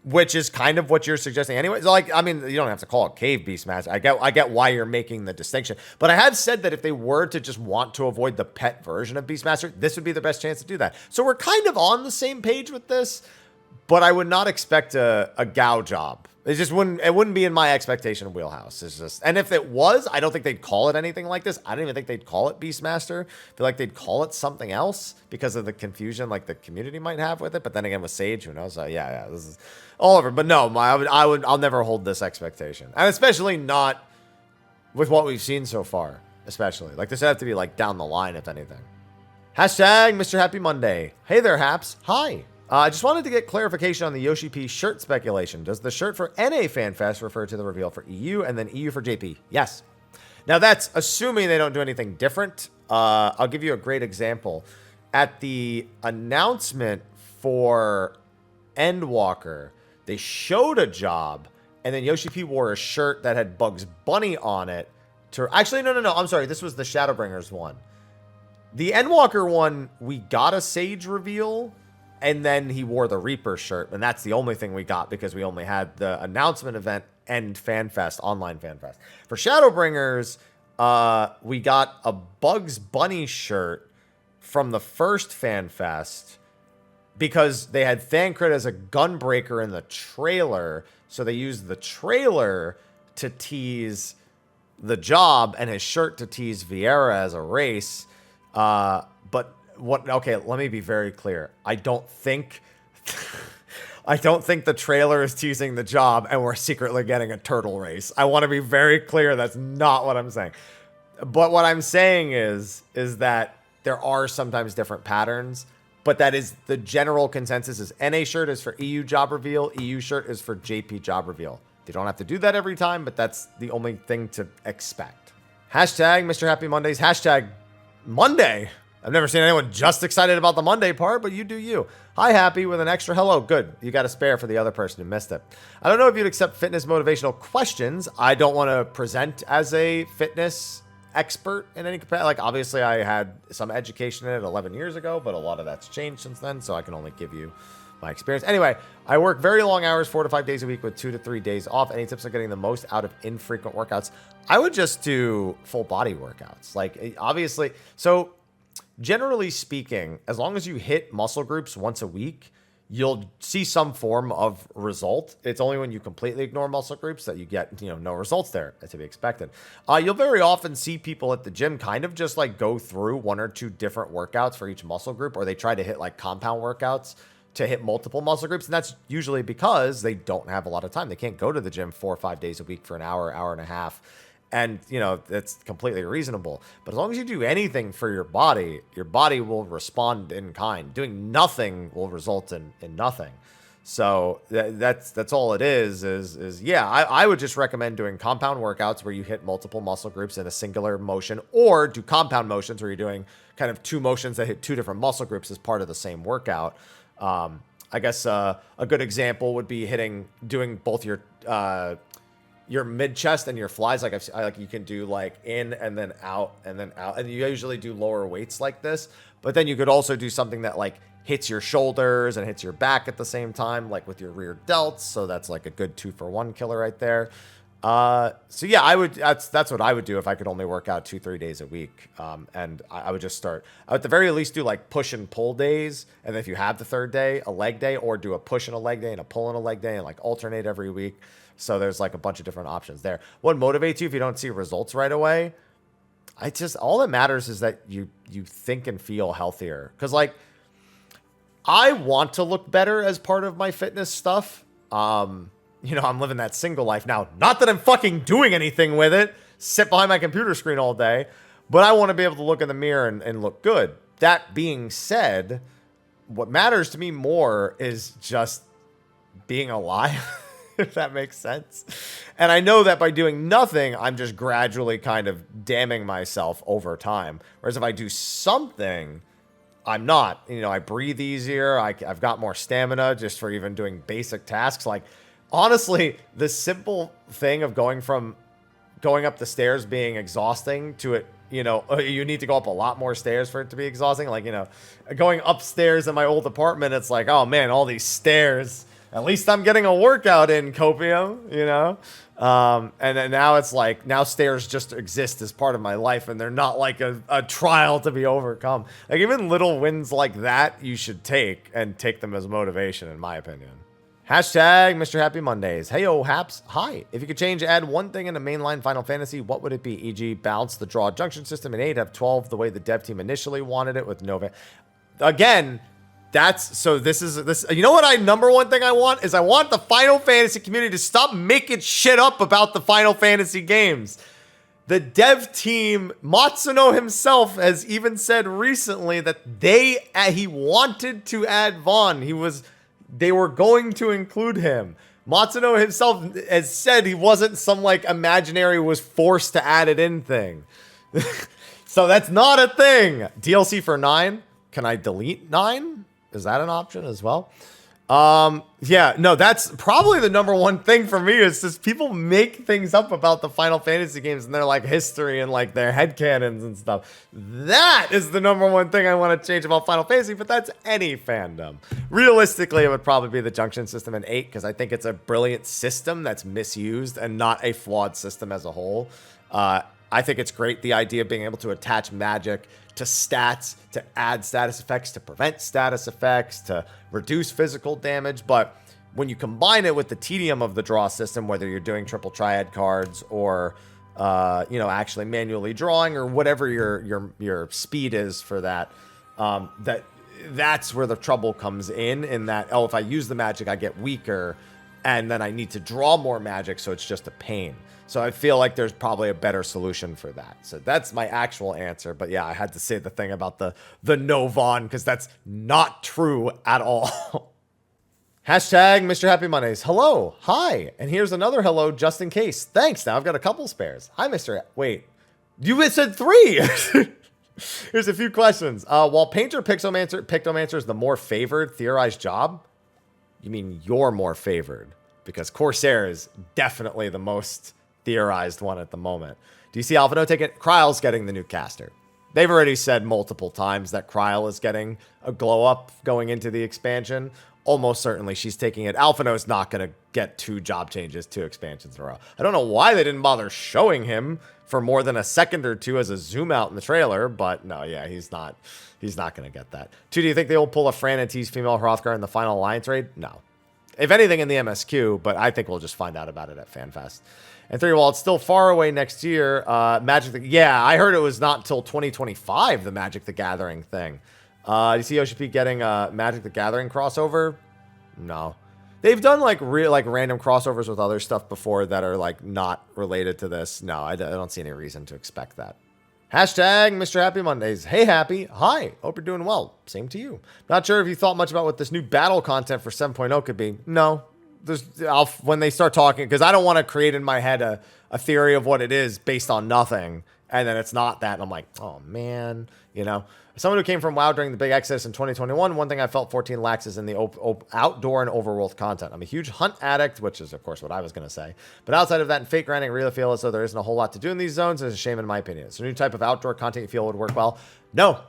[SPEAKER 1] which is kind of what you're suggesting anyway. So like, I mean, you don't have to call it Cave Beastmaster. I get why you're making the distinction. But I have said that if they were to just want to avoid the pet version of Beastmaster, this would be the best chance to do that. So we're kind of on the same page with this, but I would not expect a Gao job. It wouldn't be in my expectation wheelhouse. It's just, and if it was, I don't think they'd call it anything like this. I don't even think they'd call it Beastmaster. I feel like they'd call it something else because of the confusion like the community might have with it. But then again, with Sage, who knows? Yeah, this is all over. But no, I'll never hold this expectation, and especially not with what we've seen so far. Especially like this would have to be like down the line, if anything. Hashtag Mr. Happy Monday. Hey there, Haps. Hi. I just wanted to get clarification on the Yoshi P shirt speculation. Does the shirt for NA FanFest refer to the reveal for EU and then EU for JP? Yes. Now that's assuming they don't do anything different. I'll give you a great example. At the announcement for Endwalker, they showed a job, and then Yoshi P wore a shirt that had Bugs Bunny on it. Actually, no. I'm sorry. This was the Shadowbringers one. The Endwalker one, we got a Sage reveal, and then he wore the Reaper shirt, and that's the only thing we got because we only had the announcement event and FanFest, online FanFest. For Shadowbringers, we got a Bugs Bunny shirt from the first FanFest because they had Thancred as a gunbreaker in the trailer, so they used the trailer to tease the job and his shirt to tease Viera as a race. Okay, let me be very clear. I don't think the trailer is teasing the job and we're secretly getting a turtle race. I want to be very clear. That's not what I'm saying. But what I'm saying is that there are sometimes different patterns, but that is the general consensus is NA shirt is for EU job reveal, EU shirt is for JP job reveal. They don't have to do that every time, but that's the only thing to expect. Hashtag Mr. Happy Mondays. Hashtag Monday. I've never seen anyone just excited about the Monday part, but you do you. Hi, Happy, with an extra hello. Good. You got a spare for the other person who missed it. I don't know if you'd accept fitness motivational questions. I don't want to present as a fitness expert in any capacity. Like, obviously, I had some education in it 11 years ago, but a lot of that's changed since then, so I can only give you my experience. Anyway, I work very long hours, 4 to 5 days a week with 2 to 3 days off. Any tips on getting the most out of infrequent workouts? I would just do full body workouts. Like, obviously, so generally speaking, as long as you hit muscle groups once a week, you'll see some form of result. It's only when you completely ignore muscle groups that you get, no results there, to be expected. You'll very often see people at the gym kind of just like go through 1 or 2 different workouts for each muscle group, or they try to hit like compound workouts to hit multiple muscle groups. And that's usually because they don't have a lot of time. They can't go to the gym 4 or 5 days a week for an hour, hour and a half. And, that's completely reasonable. But as long as you do anything for your body will respond in kind. Doing nothing will result in nothing. So that's all it is yeah, I would just recommend doing compound workouts where you hit multiple muscle groups in a singular motion, or do compound motions where you're doing kind of 2 motions that hit 2 different muscle groups as part of the same workout. I guess a good example would be doing both your mid chest and your flies. Like you can do like in and then out, and you usually do lower weights like this. But then you could also do something that like hits your shoulders and hits your back at the same time, like with your rear delts. So that's like a good 2-for-1 killer right there. So yeah, that's what I would do if I could only work out 2-3 days a week. And I would just start, I would at the very least do like push and pull days. And if you have the third day, a leg day, or do a push and a leg day and a pull and a leg day and like alternate every week. So there's like a bunch of different options there. What motivates you if you don't see results right away? All that matters is that you think and feel healthier. Cause like I want to look better as part of my fitness stuff. You know, I'm living that single life now. Not that I'm fucking doing anything with it. Sit behind my computer screen all day. But I want to be able to look in the mirror and look good. That being said, what matters to me more is just being alive, if that makes sense. And I know that by doing nothing, I'm just gradually kind of damning myself over time. Whereas if I do something, I'm not. You know, I breathe easier. I've got more stamina just for even doing basic tasks. Like, honestly, the simple thing of going up the stairs being exhausting to it, you know, you need to go up a lot more stairs for it to be exhausting. Like, you know, going upstairs in my old apartment, it's like, oh man, all these stairs. At least I'm getting a workout in, Copium, you know? And then now it's like, now stairs just exist as part of my life and they're not like a trial to be overcome. Like even little wins like that, you should take them as motivation, in my opinion. Hashtag Mr. Happy Mondays. Hey, yo, Haps. Hi. If you could add one thing in a mainline Final Fantasy, what would it be? E.g., balance the draw junction system in 8, have 12 the way the dev team initially wanted it with Nova. Again, this. You know what number one thing I want is I want the Final Fantasy community to stop making shit up about the Final Fantasy games. The dev team, Matsuno himself, has even said recently that he wanted to add Vaughn. They were going to include him. Matsuno himself has said he wasn't some like imaginary was forced to add it in thing. So that's not a thing. DLC for 9. Can I delete 9? Is that an option as well? Yeah, no, that's probably the number one thing for me is just people make things up about the Final Fantasy games and their like history and like their headcanons and stuff. That is the number one thing I want to change about Final Fantasy, but that's any fandom. Realistically, it would probably be the junction system in 8 because I think it's a brilliant system that's misused and not a flawed system as a whole. I think it's great, the idea of being able to attach magic to stats, to add status effects, to prevent status effects, to reduce physical damage. But when you combine it with the tedium of the draw system, whether you're doing triple triad cards or, you know, actually manually drawing or whatever your speed is for that, that's where the trouble comes in that, oh, if I use the magic, I get weaker and then I need to draw more magic. So it's just a pain. So I feel like there's probably a better solution for that. So that's my actual answer. But yeah, I had to say the thing about the no Vaughn because that's not true at all. Hashtag Mr. Happy Mondays. Hello. Hi. And here's another hello just in case. Thanks. Now I've got a couple spares. Hi, Mr. Wait. You said 3. Here's a few questions. While Painter Pictomancer is the more favored theorized job, you mean you're more favored? Because Corsair is definitely the most theorized one at the moment. Do you see Alphino take it? Kryle's getting the new caster. They've already said multiple times that Kryle is getting a glow up going into the expansion. Almost certainly she's taking it. Alphino's not going to get 2 job changes, 2 expansions in a row. I don't know why they didn't bother showing him for more than a second or 2 as a zoom out in the trailer, but no, yeah, he's not going to get that. 2, do you think they will pull a Fran and tease female Hrothgar in the final alliance raid? No. If anything in the MSQ, but I think we'll just find out about it at FanFest. And 3, while it's still far away next year, yeah, I heard it was not until 2025, the Magic the Gathering thing. Do you see Yoshi P getting a Magic the Gathering crossover? No. They've done like random crossovers with other stuff before that are like not related to this. No, I don't see any reason to expect that. Hashtag Mr. Happy Mondays. Hey, Happy. Hi. Hope you're doing well. Same to you. Not sure if you thought much about what this new battle content for 7.0 could be. No. When they start talking, because I don't want to create in my head a theory of what it is based on nothing, and then it's not that, and I'm like, oh, man. You know? Someone who came from WoW during the big exodus in 2021, one thing I felt 14 lacks is in the outdoor and overworld content. I'm a huge hunt addict, which is, of course, what I was going to say. But outside of that and fate grinding, I really feel as though there isn't a whole lot to do in these zones. It's a shame in my opinion. So a new type of outdoor content you feel would work well? No.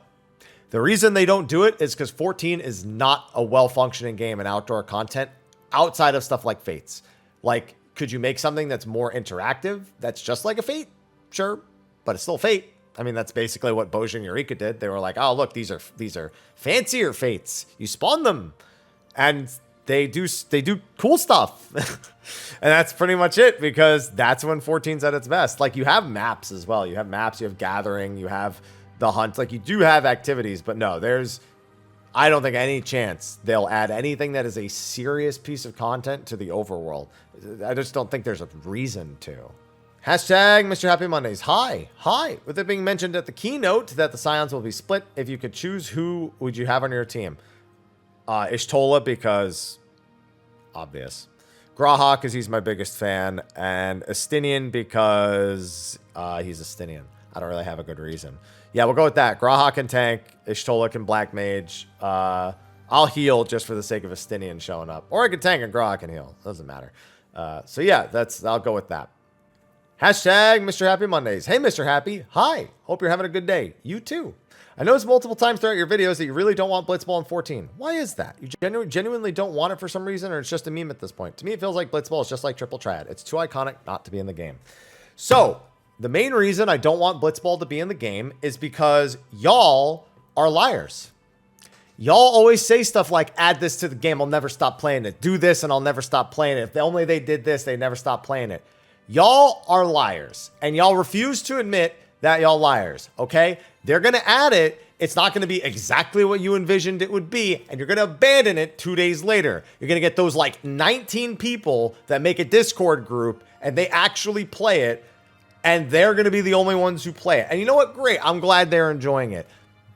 [SPEAKER 1] The reason they don't do it is because 14 is not a well-functioning game in outdoor content outside of stuff like Fates. Like, Could you make something that's more interactive? That's just like a Fate? Sure, but it's still Fate. I mean, that's basically what Bozja and Eureka did. They were like, oh, look, these are fancier Fates. You spawn them, and they do cool stuff. And that's pretty much it, because that's when 14's at its best. Like, you have maps as well. You have maps, you have gathering, you have the hunt. Like, you do have activities, but no, I don't think any chance they'll add anything that is a serious piece of content to the overworld. I just don't think there's a reason to. Hashtag Mr. Happy Mondays. Hi. With it being mentioned at the keynote that the Scions will be split, if you could choose, who would you have on your team? Ishtola, because obvious. Grahak, because he's my biggest fan. And Estinian, because he's Estinian. I don't really have a good reason. Yeah, we'll go with that. Grahak can tank. Ishtola can black mage. I'll heal just for the sake of Estinian showing up. Or I can tank and Grahak can heal. Doesn't matter. So yeah, I'll go with that. Hashtag Mr. Happy Mondays. Hey, Mr. Happy. Hi. Hope you're having a good day. You too. I noticed multiple times throughout your videos that you really don't want Blitzball in 14. Why is that? You genuinely don't want it for some reason, or it's just a meme at this point? To me, it feels like Blitzball is just like Triple Trad. It's too iconic not to be in the game. So, the main reason I don't want Blitzball to be in the game is because y'all are liars. Y'all always say stuff like, add this to the game, I'll never stop playing it. Do this and I'll never stop playing it. If only they did this, they never stop playing it. Y'all are liars, and y'all refuse to admit that y'all liars, okay? They're going to add it. It's not going to be exactly what you envisioned it would be, and you're going to abandon it 2 days later. You're going to get those like 19 people that make a Discord group, and they actually play it, and they're going to be the only ones who play it. And you know what? Great. I'm glad they're enjoying it.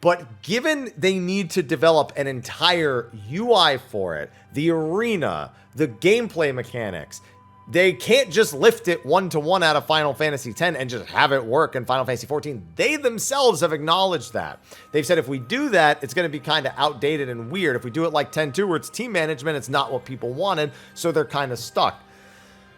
[SPEAKER 1] But given they need to develop an entire UI for it, the arena, the gameplay mechanics, they can't just lift it 1-to-1 out of Final Fantasy X and just have it work in Final Fantasy XIV. They themselves have acknowledged that. They've said if we do that, it's going to be kind of outdated and weird. If we do it like 10.2, where it's team management, it's not what people wanted, so they're kind of stuck.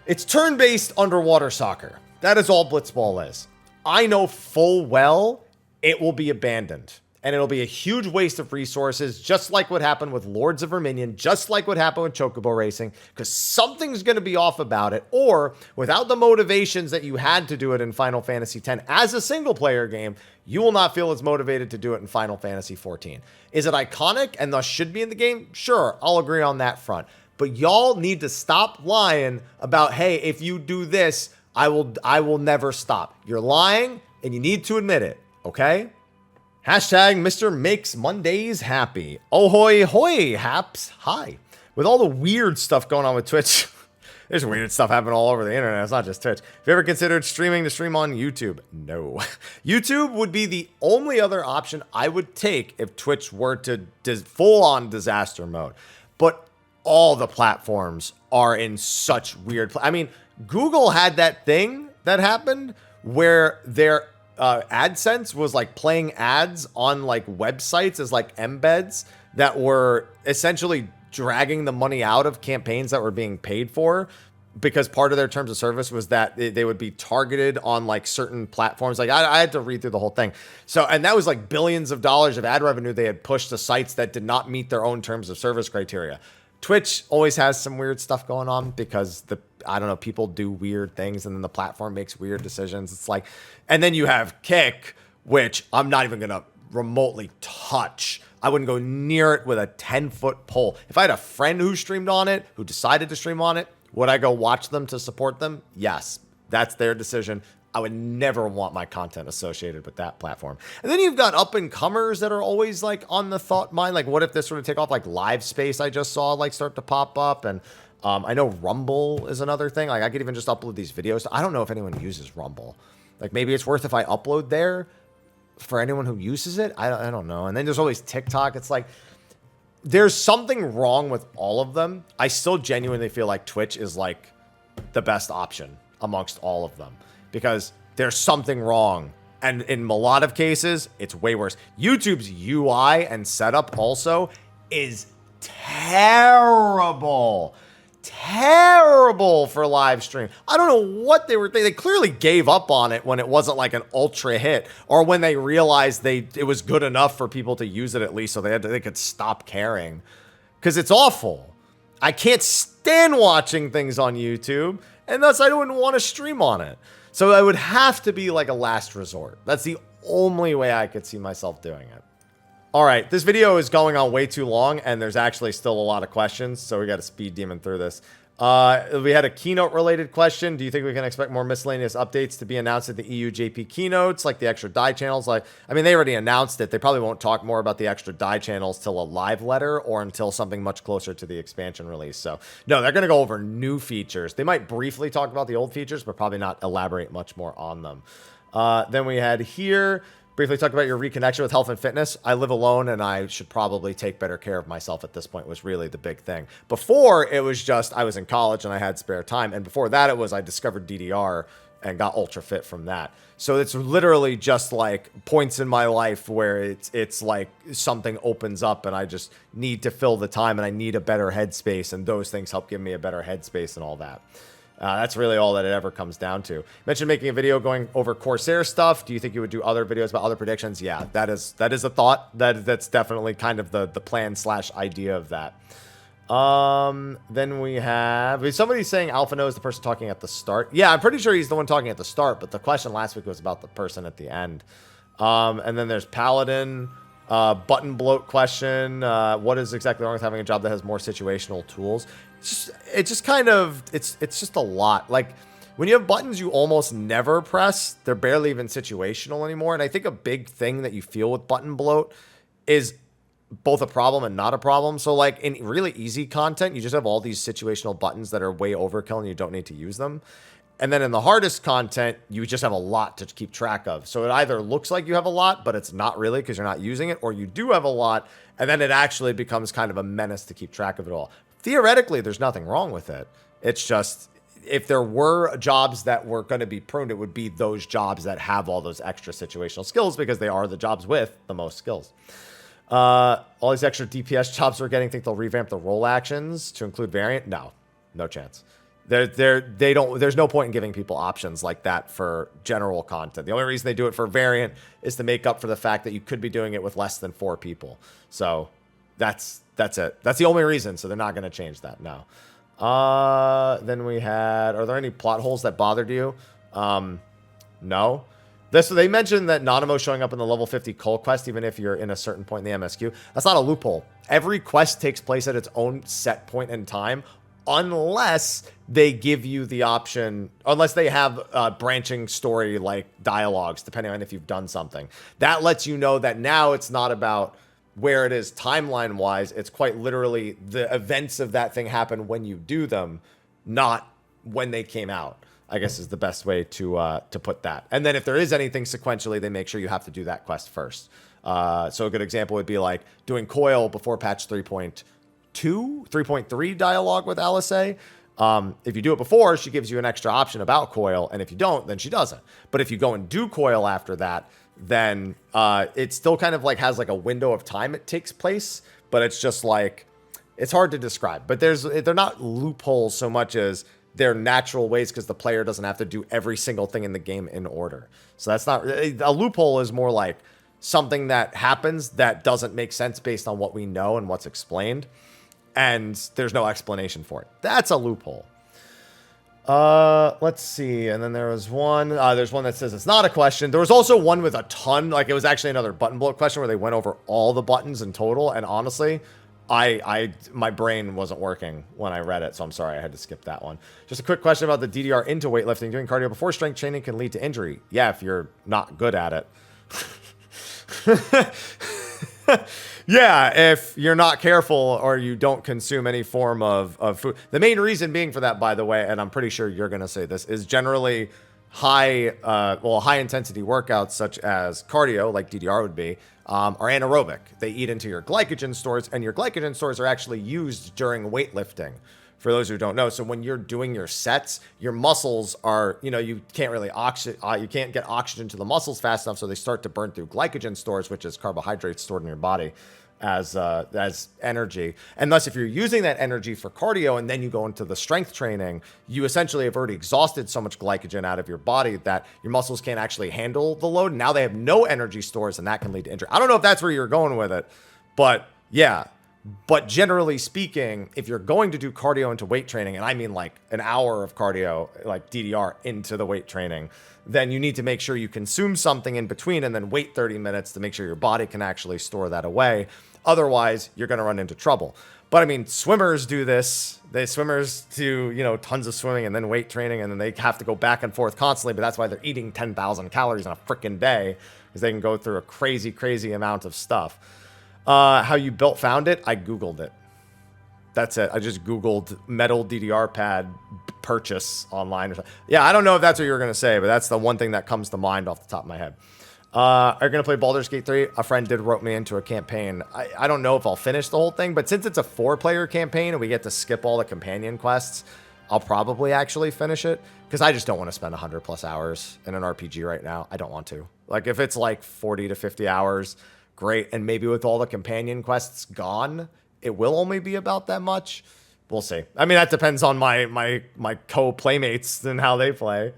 [SPEAKER 1] It's turn-based underwater soccer. That is all Blitzball is. I know full well it will be abandoned. And it'll be a huge waste of resources, just like what happened with Lords of Verminion, just like what happened with Chocobo Racing, because something's going to be off about it, or without the motivations that you had to do it in Final Fantasy X as a single-player game, you will not feel as motivated to do it in Final Fantasy XIV. Is it iconic and thus should be in the game? Sure, I'll agree on that front. But y'all need to stop lying about, hey, if you do this, I will never stop. You're lying, and you need to admit it, okay? Hashtag Mr. Makes Mondays Happy. Oh hoy hoy, haps. Hi. With all the weird stuff going on with Twitch, there's weird stuff happening all over the internet. It's not just Twitch. Have you ever considered streaming to stream on YouTube? No. YouTube would be the only other option I would take if Twitch were to full-on disaster mode. But all the platforms are in such weird... I mean, Google had that thing that happened where their... AdSense was like playing ads on like websites as like embeds that were essentially dragging the money out of campaigns that were being paid for, because part of their terms of service was that they would be targeted on like certain platforms. Like I had to read through the whole thing. So, and that was like billions of dollars of ad revenue they had pushed to sites that did not meet their own terms of service criteria. Twitch always has some weird stuff going on because I don't know, people do weird things and then the platform makes weird decisions. It's like, and then you have Kick, which I'm not even going to remotely touch. I wouldn't go near it with a 10-foot pole. If I had a friend who streamed on it, who decided to stream on it, would I go watch them to support them? Yes, that's their decision. I would never want my content associated with that platform. And then you've got up-and-comers that are always like on the thought mind. Like, what if this were to take off? Like Live Space, I just saw like start to pop up. And I know Rumble is another thing. Like I could even just upload these videos. I don't know if anyone uses Rumble. Like maybe it's worth if I upload there for anyone who uses it. I don't know. And then there's always TikTok. It's like there's something wrong with all of them. I still genuinely feel like Twitch is like the best option amongst all of them, because there's something wrong. And in a lot of cases, it's way worse. YouTube's UI and setup also is terrible. Terrible for live stream. I don't know what they were thinking. They clearly gave up on it when it wasn't like an ultra hit, or when they realized it was good enough for people to use it at least, so they could stop caring. Because it's awful. I can't stand watching things on YouTube. and thus I wouldn't want to stream on it. So it would have to be like a last resort. That's the only way I could see myself doing it. All right, this video is going on way too long, and there's actually still a lot of questions, so we got to speed demon through this. We had a keynote-related question. Do you think we can expect more miscellaneous updates to be announced at the EU JP keynotes, like the extra die channels? Like, I mean, they already announced it. They probably won't talk more about the extra die channels till a live letter or until something much closer to the expansion release. So, no, they're going to go over new features. They might briefly talk about the old features, but probably not elaborate much more on them. Then we had here... briefly talk about your reconnection with health and fitness. I live alone, and I should probably take better care of myself at this point was really the big thing. Before, it was just I was in college and I had spare time. And before that, it was I discovered DDR and got ultra fit from that. So it's literally just like points in my life where it's like something opens up and I just need to fill the time and I need a better headspace. And those things help give me a better headspace and all that. That's really all that it ever comes down to. You mentioned making a video going over Corsair stuff. Do you think you would do other videos about other predictions? Yeah, that is a thought. That's definitely kind of the plan / idea of that. Then we have somebody saying Alpha knows the person talking at the start. Yeah, I'm pretty sure he's the one talking at the start, but the question last week was about the person at the end. And then there's Paladin. Button bloat question. What is exactly wrong with having a job that has more situational tools? It's just kind of, it's just a lot. Like, when you have buttons you almost never press, they're barely even situational anymore. And I think a big thing that you feel with button bloat is both a problem and not a problem. So, like, in really easy content, you just have all these situational buttons that are way overkill and you don't need to use them. And then in the hardest content, you just have a lot to keep track of. So it either looks like you have a lot, but it's not really because you're not using it, or you do have a lot, and then it actually becomes kind of a menace to keep track of it all. Theoretically, there's nothing wrong with it. It's just, if there were jobs that were going to be pruned, it would be those jobs that have all those extra situational skills because they are the jobs with the most skills. All these extra DPS jobs we're getting, think they'll revamp the role actions to include variant? No, no chance. There's no point in giving people options like that for general content. The only reason they do it for variant is to make up for the fact that you could be doing it with less than 4 people. So that's it. That's the only reason. So they're not going to change that. No. Then we had, are there any plot holes that bothered you? No. So they mentioned that Nanamo showing up in the level 50 Cole quest, even if you're in a certain point in the MSQ. That's not a loophole. Every quest takes place at its own set point in time, unless they give you the option, unless they have branching story like dialogues, depending on if you've done something. That lets you know that now it's not about where it is timeline wise. It's quite literally the events of that thing happen when you do them, not when they came out, I guess is the best way to put that. And then if there is anything sequentially, they make sure you have to do that quest first. So a good example would be like doing Coil before patch 3.3 dialogue with Alice. If you do it before, she gives you an extra option about Coil, and if you don't, then she doesn't. But if you go and do Coil after that, then it still kind of like has like a window of time it takes place, but it's just like, it's hard to describe. But they're not loopholes so much as they're natural ways because the player doesn't have to do every single thing in the game in order. So that's not, a loophole is more like something that happens that doesn't make sense based on what we know and what's explained, and there's no explanation for it. That's a loophole. Let's see. And then there was one, there's one that says it's not a question. There was also one with a ton, like it was actually another button bloat question where they went over all the buttons in total. And honestly, my brain wasn't working when I read it, so I'm sorry I had to skip that one. Just a quick question about the DDR into weightlifting. Doing cardio before strength training can lead to injury. Yeah, if you're not good at it. Yeah, if you're not careful or you don't consume any form of food. The main reason being for that, by the way, and I'm pretty sure you're going to say this, is generally high intensity workouts such as cardio, like DDR would be, are anaerobic. They eat into your glycogen stores, and your glycogen stores are actually used during weightlifting. For those who don't know, so when you're doing your sets, your muscles are, you can't really you can't get oxygen to the muscles fast enough, so they start to burn through glycogen stores, which is carbohydrates stored in your body as energy. And thus, if you're using that energy for cardio and then you go into the strength training, you essentially have already exhausted so much glycogen out of your body that your muscles can't actually handle the load. Now they have no energy stores, and that can lead to injury. I don't know if that's where you're going with it, but yeah. But generally speaking, if you're going to do cardio into weight training, and I mean like an hour of cardio, like DDR into the weight training, then you need to make sure you consume something in between and then wait 30 minutes to make sure your body can actually store that away. Otherwise, you're going to run into trouble. But I mean, swimmers do this. Swimmers do, you know, tons of swimming and then weight training, and then they have to go back and forth constantly. But that's why they're eating 10,000 calories in a freaking day, because they can go through a crazy, crazy amount of stuff. How you found it? I Googled it. That's it. I just Googled metal DDR pad purchase online. Yeah, I don't know if that's what you were going to say, but that's the one thing that comes to mind off the top of my head. Are you going to play Baldur's Gate 3? A friend did rope me into a campaign. I don't know if I'll finish the whole thing, but since it's a 4-player campaign and we get to skip all the companion quests, I'll probably actually finish it, because I just don't want to spend 100+ hours in an RPG right now. I don't want to. Like, if it's like 40 to 50 hours, great. And maybe with all the companion quests gone, it will only be about that much. We'll see. I mean, that depends on my co-playmates and how they play.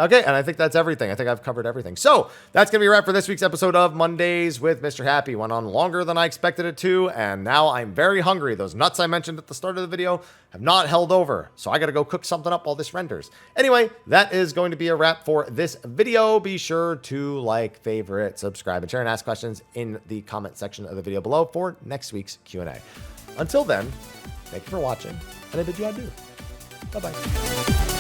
[SPEAKER 1] Okay, and I think that's everything. I think I've covered everything. So that's going to be a wrap for this week's episode of Mondays with Mr. Happy. Went on longer than I expected it to, and now I'm very hungry. Those nuts I mentioned at the start of the video have not held over, so I got to go cook something up while this renders. Anyway, that is going to be a wrap for this video. Be sure to like, favorite, subscribe, and share, and ask questions in the comment section of the video below for next week's Q&A. Until then, thank you for watching, and I bid you adieu. Bye-bye.